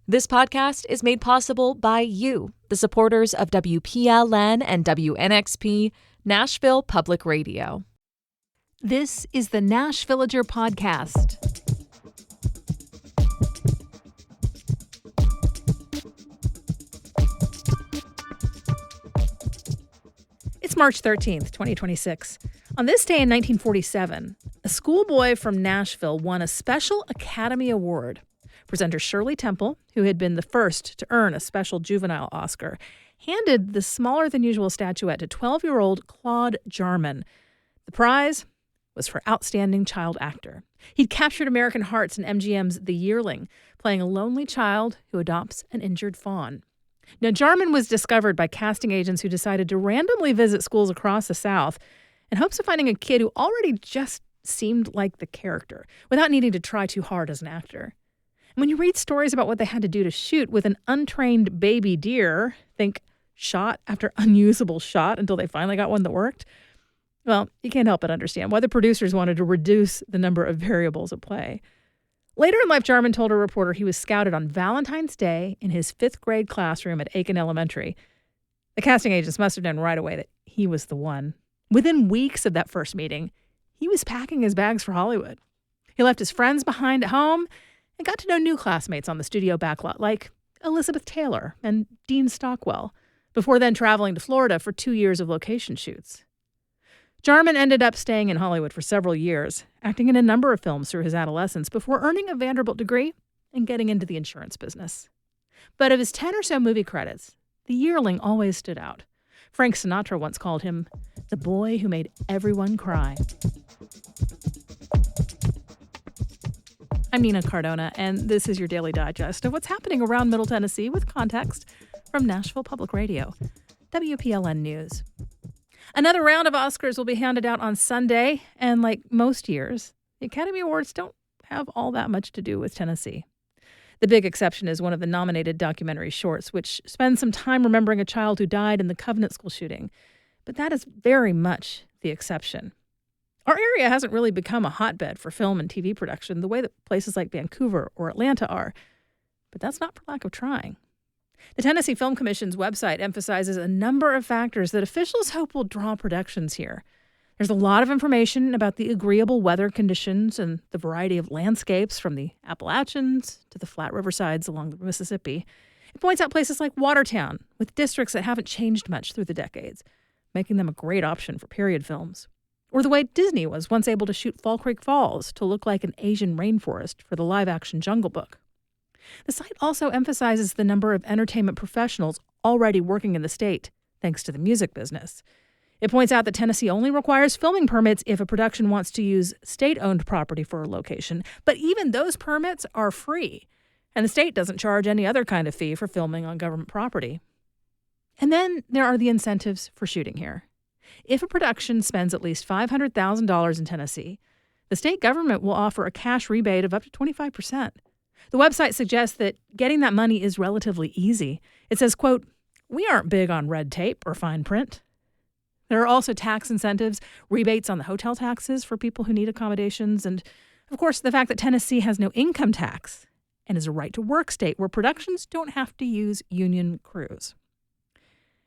This podcast is made possible by you, the supporters of WPLN and WNXP, Nashville Public Radio. This is the Nashvillager Podcast. It's March 13th, 2026. On this day in 1947, a schoolboy from Nashville won a special Academy Award. Presenter Shirley Temple, who had been the first to earn a special juvenile Oscar, handed the smaller-than-usual statuette to 12-year-old Claude Jarman. The prize was for Outstanding Child Actor. He'd captured American hearts in MGM's The Yearling, playing a lonely child who adopts an injured fawn. Now, Jarman was discovered by casting agents who decided to randomly visit schools across the South in hopes of finding a kid who already just seemed like the character, without needing to try too hard as an actor. When you read stories about what they had to do to shoot with an untrained baby deer, think shot after unusable shot until they finally got one that worked, well, you can't help but understand why the producers wanted to reduce the number of variables at play. Later in life, Jarman told a reporter he was scouted on Valentine's Day in his 5th grade classroom at Aiken Elementary. The casting agents must have known right away that he was the one. Within weeks of that first meeting, he was packing his bags for Hollywood. He left his friends behind at home and got to know new classmates on the studio backlot like Elizabeth Taylor and Dean Stockwell, before then traveling to Florida for 2 years of location shoots. Jarman ended up staying in Hollywood for several years, acting in a number of films through his adolescence before earning a Vanderbilt degree and getting into the insurance business. But of his 10 or so movie credits, The Yearling always stood out. Frank Sinatra once called him the boy who made everyone cry. I'm Nina Cardona, and this is your daily digest of what's happening around Middle Tennessee with context from Nashville Public Radio, WPLN News. Another round of Oscars will be handed out on Sunday, and like most years, the Academy Awards don't have all that much to do with Tennessee. The big exception is one of the nominated documentary shorts, which spends some time remembering a child who died in the Covenant School shooting. But that is very much the exception. Our area hasn't really become a hotbed for film and TV production the way that places like Vancouver or Atlanta are. But that's not for lack of trying. The Tennessee Film Commission's website emphasizes a number of factors that officials hope will draw productions here. There's a lot of information about the agreeable weather conditions and the variety of landscapes from the Appalachians to the flat riversides along the Mississippi. It points out places like Watertown, with districts that haven't changed much through the decades, making them a great option for period films. Or the way Disney was once able to shoot Fall Creek Falls to look like an Asian rainforest for the live-action Jungle Book. The site also emphasizes the number of entertainment professionals already working in the state, thanks to the music business. It points out that Tennessee only requires filming permits if a production wants to use state-owned property for a location, but even those permits are free, and the state doesn't charge any other kind of fee for filming on government property. And then there are the incentives for shooting here. If a production spends at least $500,000 in Tennessee, the state government will offer a cash rebate of up to 25%. The website suggests that getting that money is relatively easy. It says, quote, "We aren't big on red tape or fine print." There are also tax incentives, rebates on the hotel taxes for people who need accommodations, and, of course, the fact that Tennessee has no income tax and is a right-to-work state where productions don't have to use union crews.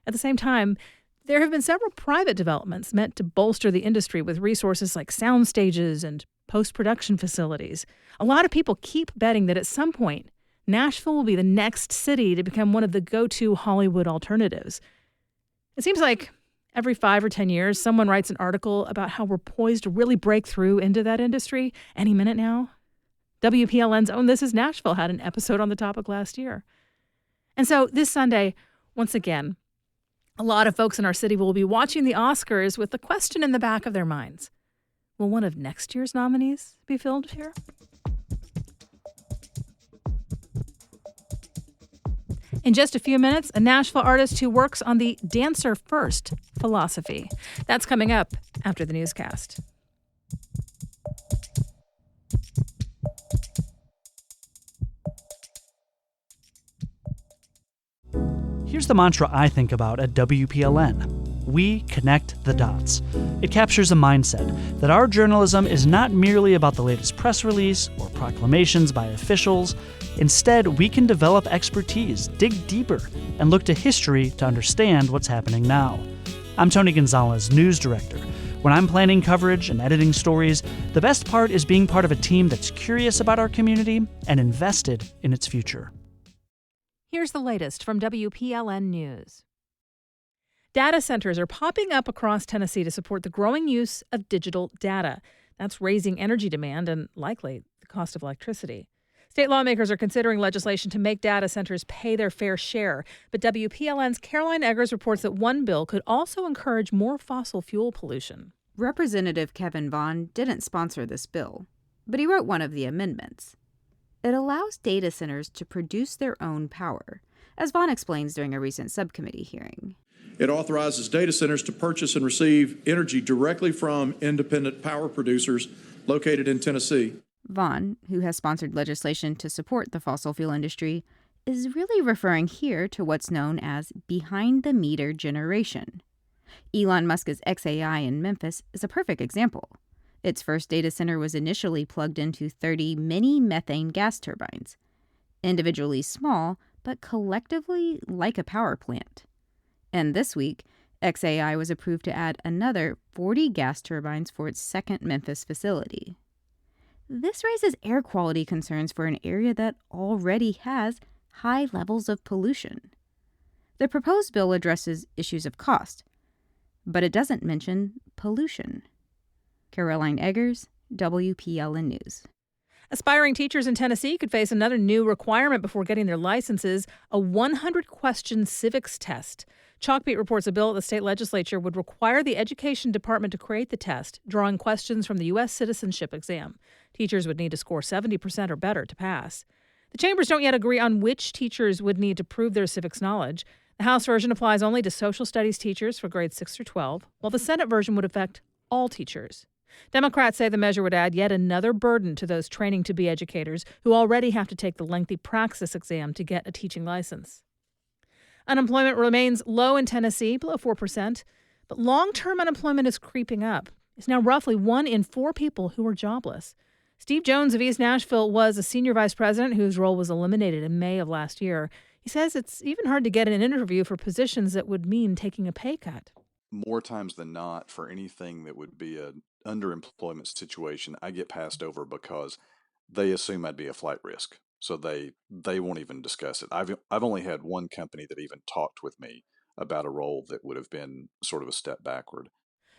At the same time, there have been several private developments meant to bolster the industry with resources like sound stages and post-production facilities. A lot of people keep betting that at some point, Nashville will be the next city to become one of the go-to Hollywood alternatives. It seems like every 5 or 10 years, someone writes an article about how we're poised to really break through into that industry any minute now. WPLN's own This Is Nashville had an episode on the topic last year. And so this Sunday, once again, a lot of folks in our city will be watching the Oscars with the question in the back of their minds. Will one of next year's nominees be filmed here? In just a few minutes, a Nashville artist who works on the Dancer First philosophy. That's coming up after the newscast. Here's the mantra I think about at WPLN. we connect the dots. It captures a mindset that our journalism is not merely about the latest press release or proclamations by officials. Instead, we can develop expertise, dig deeper, and look to history to understand what's happening now. I'm Tony Gonzalez, news director. When I'm planning coverage and editing stories, the best part is being part of a team that's curious about our community and invested in its future. Here's the latest from WPLN News. Data centers are popping up across Tennessee to support the growing use of digital data. That's raising energy demand and, likely, the cost of electricity. State lawmakers are considering legislation to make data centers pay their fair share. But WPLN's Caroline Eggers reports that one bill could also encourage more fossil fuel pollution. Representative Kevin Vaughn didn't sponsor this bill, but he wrote one of the amendments. It allows data centers to produce their own power, as Vaughn explains during a recent subcommittee hearing. It authorizes data centers to purchase and receive energy directly from independent power producers located in Tennessee. Vaughn, who has sponsored legislation to support the fossil fuel industry, is really referring here to what's known as behind-the-meter generation. Elon Musk's XAI in Memphis is a perfect example. Its first data center was initially plugged into 30 mini methane gas turbines, individually small, but collectively like a power plant. And this week, XAI was approved to add another 40 gas turbines for its second Memphis facility. This raises air quality concerns for an area that already has high levels of pollution. The proposed bill addresses issues of cost, but it doesn't mention pollution. Caroline Eggers, WPLN News. Aspiring teachers in Tennessee could face another new requirement before getting their licenses, a 100-question civics test. Chalkbeat reports a bill at the state legislature would require the education department to create the test, drawing questions from the U.S. citizenship exam. Teachers would need to score 70% or better to pass. The chambers don't yet agree on which teachers would need to prove their civics knowledge. The House version applies only to social studies teachers for grades 6 through 12, while the Senate version would affect all teachers. Democrats say the measure would add yet another burden to those training to be educators who already have to take the lengthy praxis exam to get a teaching license. Unemployment remains low in Tennessee, below 4%, but long-term unemployment is creeping up. It's now roughly 1 in 4 people who are jobless. Steve Jones of East Nashville was a senior vice president whose role was eliminated in May of last year. He says it's even hard to get an interview for positions that would mean taking a pay cut. More times than not, for anything that would be an underemployment situation, I get passed over because they assume I'd be a flight risk. So they won't even discuss it. I've only had one company that even talked with me about a role that would have been sort of a step backward.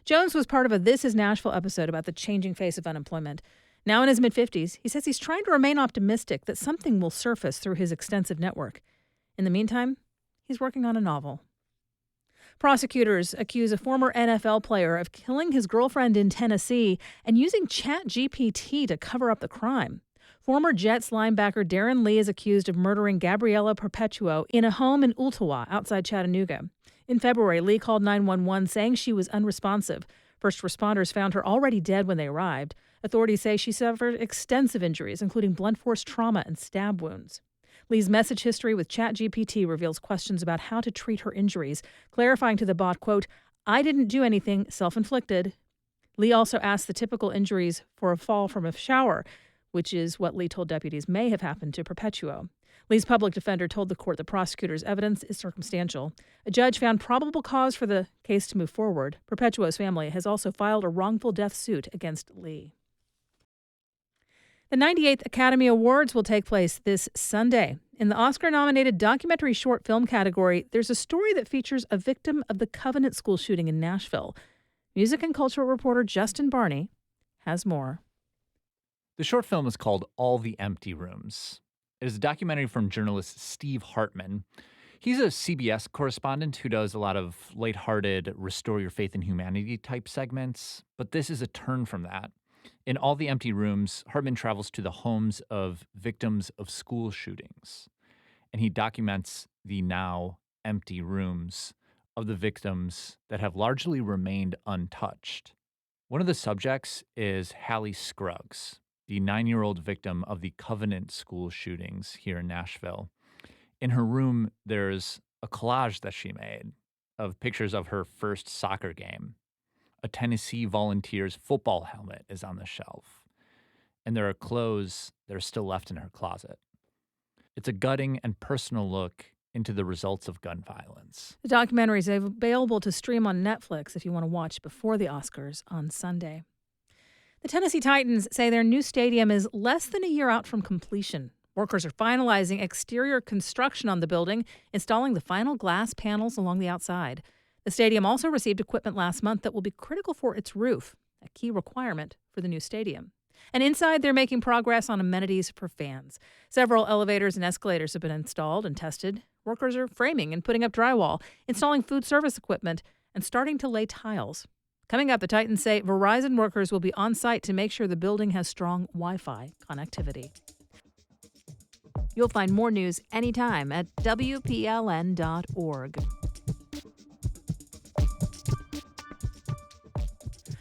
Jones was part of a This Is Nashville episode about the changing face of unemployment. Now in his mid-50s, he says he's trying to remain optimistic that something will surface through his extensive network. In the meantime, he's working on a novel. Prosecutors accuse a former NFL player of killing his girlfriend in Tennessee and using ChatGPT to cover up the crime. Former Jets linebacker Darren Lee is accused of murdering Gabriella Perpetuo in a home in Ooltewah outside Chattanooga. In February, Lee called 911 saying she was unresponsive. First responders found her already dead when they arrived. Authorities say she suffered extensive injuries, including blunt force trauma and stab wounds. Lee's message history with ChatGPT reveals questions about how to treat her injuries, clarifying to the bot, quote, "I didn't do anything, self-inflicted." Lee also asked the typical injuries for a fall from a shower, which is what Lee told deputies may have happened to Perpetuo. Lee's public defender told the court the prosecutor's evidence is circumstantial. A judge found probable cause for the case to move forward. Perpetuo's family has also filed a wrongful death suit against Lee. The 98th Academy Awards will take place this Sunday. In the Oscar-nominated documentary short film category, there's a story that features a victim of the Covenant School shooting in Nashville. Music and cultural reporter Justin Barney has more. The short film is called All the Empty Rooms. It is a documentary from journalist Steve Hartman. He's a CBS correspondent who does a lot of lighthearted, restore your faith in humanity type segments, but this is a turn from that. In All the Empty Rooms, Hartman travels to the homes of victims of school shootings, and he documents the now empty rooms of the victims that have largely remained untouched. One of the subjects is Hallie Scruggs, the 9-year-old victim of the Covenant School shootings here in Nashville. In her room, there's a collage that she made of pictures of her first soccer game. A Tennessee Volunteers football helmet is on the shelf, and there are clothes that are still left in her closet. It's a gutting and personal look into the results of gun violence. The documentary is available to stream on Netflix if you want to watch before the Oscars on Sunday. The Tennessee Titans say their new stadium is less than a year out from completion. Workers are finalizing exterior construction on the building, installing the final glass panels along the outside. The stadium also received equipment last month that will be critical for its roof, a key requirement for the new stadium. And inside, they're making progress on amenities for fans. Several elevators and escalators have been installed and tested. Workers are framing and putting up drywall, installing food service equipment, and starting to lay tiles. Coming up, the Titans say Verizon workers will be on site to make sure the building has strong Wi-Fi connectivity. You'll find more news anytime at WPLN.org.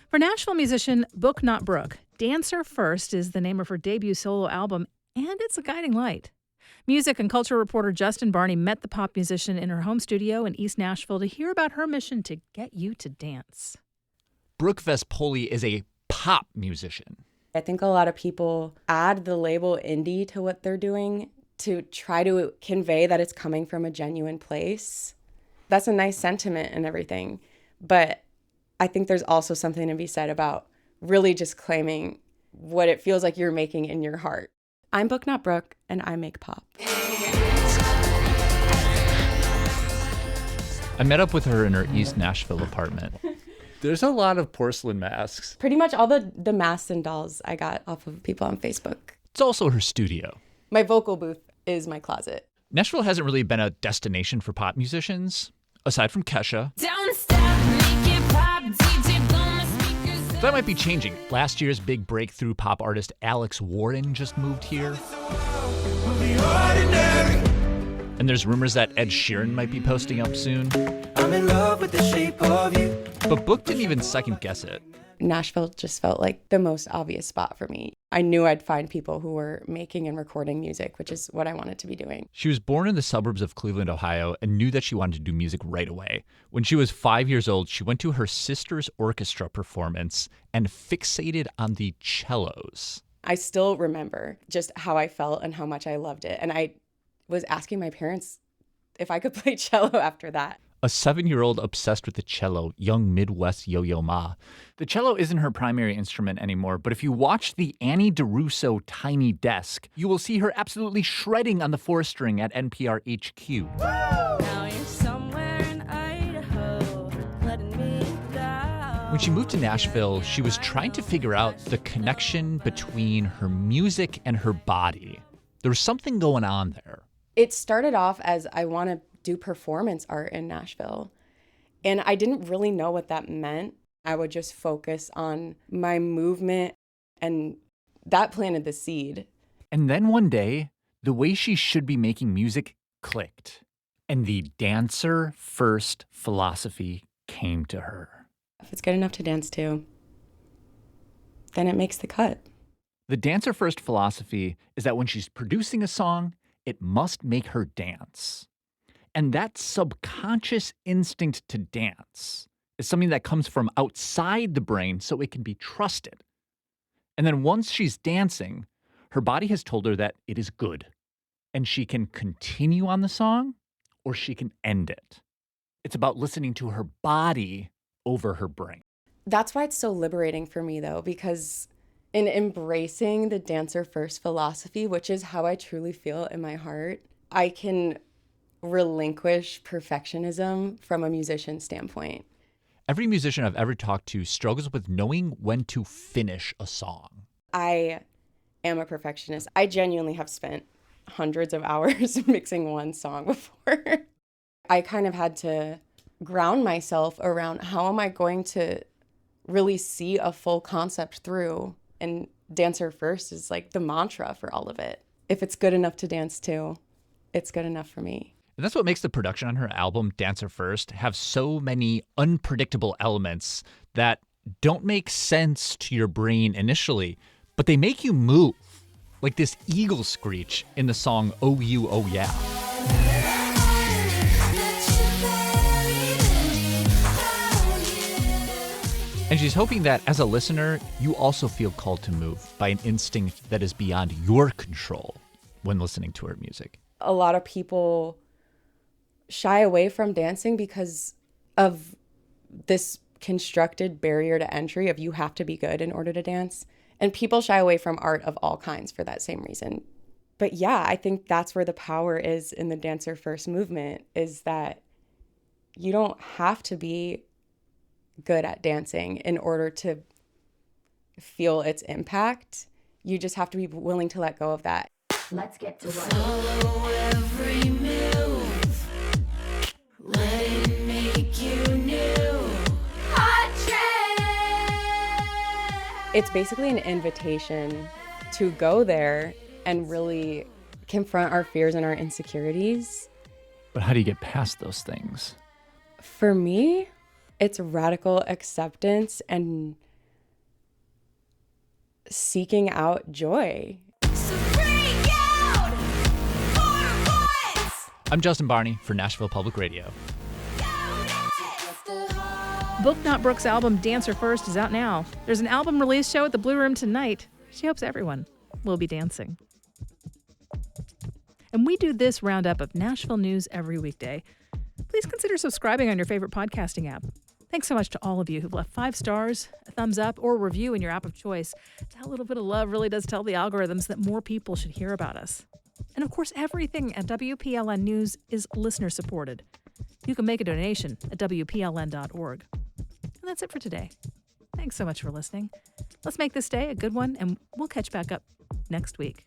For Nashville musician Book Not Brooke, Dancer First is the name of her debut solo album, and it's a guiding light. Music and culture reporter Justin Barney met the pop musician in her home studio in East Nashville to hear about her mission to get you to dance. Brooke Vespoli is a pop musician. I think a lot of people add the label indie to what they're doing to try to convey that it's coming from a genuine place. That's a nice sentiment and everything, but I think there's also something to be said about really just claiming what it feels like you're making in your heart. I'm Book Not Brooke, and I make pop. I met up with her in her East Nashville apartment. There's a lot of porcelain masks. Pretty much all the masks and dolls I got off of people on Facebook. It's also her studio. My vocal booth is my closet. Nashville hasn't really been a destination for pop musicians, aside from Kesha. Don't stop, make it pop, DJ blow my speakers. That might be changing. Last year's big breakthrough pop artist Alex Warren just moved here. And there's rumors that Ed Sheeran might be posting up soon. I'm in love with the shape of you. But Book didn't even second guess it. Nashville just felt like the most obvious spot for me. I knew I'd find people who were making and recording music, which is what I wanted to be doing. She was born in the suburbs of Cleveland, Ohio, and knew that she wanted to do music right away. When she was 5 years old, she went to her sister's orchestra performance and fixated on the cellos. I still remember just how I felt and how much I loved it. And I was asking my parents if I could play cello after that. A 7-year-old obsessed with the cello, young Midwest Yo-Yo Ma. The cello isn't her primary instrument anymore, but if you watch the Annie DeRusso Tiny Desk, you will see her absolutely shredding on the 4-string at NPR HQ. Now you're somewhere in Idaho, letting me down. When she moved to Nashville, she was trying to figure out the connection between her music and her body. There was something going on there. It started off as I want to do performance art in Nashville. And I didn't really know what that meant. I would just focus on my movement, and that planted the seed. And then one day, the way she should be making music clicked. And the dancer first philosophy came to her. If it's good enough to dance to, then it makes the cut. The dancer first philosophy is that when she's producing a song, it must make her dance. And that subconscious instinct to dance is something that comes from outside the brain so it can be trusted. And then once she's dancing, her body has told her that it is good. And she can continue on the song or she can end it. It's about listening to her body over her brain. That's why it's so liberating for me, though, because in embracing the dancer first philosophy, which is how I truly feel in my heart, I can relinquish perfectionism from a musician standpoint. Every musician I've ever talked to struggles with knowing when to finish a song. I am a perfectionist. I genuinely have spent hundreds of hours mixing one song before. I kind of had to ground myself around how am I going to really see a full concept through. And dancer first is like the mantra for all of it. If it's good enough to dance to, it's good enough for me. And that's what makes the production on her album, Dancer First, have so many unpredictable elements that don't make sense to your brain initially, but they make you move. Like this eagle screech in the song Oh You, Oh Yeah. And she's hoping that as a listener, you also feel called to move by an instinct that is beyond your control when listening to her music. A lot of people shy away from dancing because of this constructed barrier to entry of you have to be good in order to dance. And people shy away from art of all kinds for that same reason. But yeah, I think that's where the power is in the Dancer First movement, is that you don't have to be good at dancing in order to feel its impact. You just have to be willing to let go of that. Let's get to work. Follow every move. Let it make you new. Hot trend. It's basically an invitation to go there and really confront our fears and our insecurities. But how do you get past those things? For me, it's radical acceptance and seeking out joy. So freak out for once. I'm Justin Barney for Nashville Public Radio. Book Not Brooke's album Dancer First is out now. There's an album release show at the Blue Room tonight. She hopes everyone will be dancing. And we do this roundup of Nashville news every weekday. Please consider subscribing on your favorite podcasting app. Thanks so much to all of you who've left 5 stars, a thumbs up, or a review in your app of choice. That little bit of love really does tell the algorithms that more people should hear about us. And of course, everything at WPLN News is listener supported. You can make a donation at WPLN.org. And that's it for today. Thanks so much for listening. Let's make this day a good one, and we'll catch back up next week.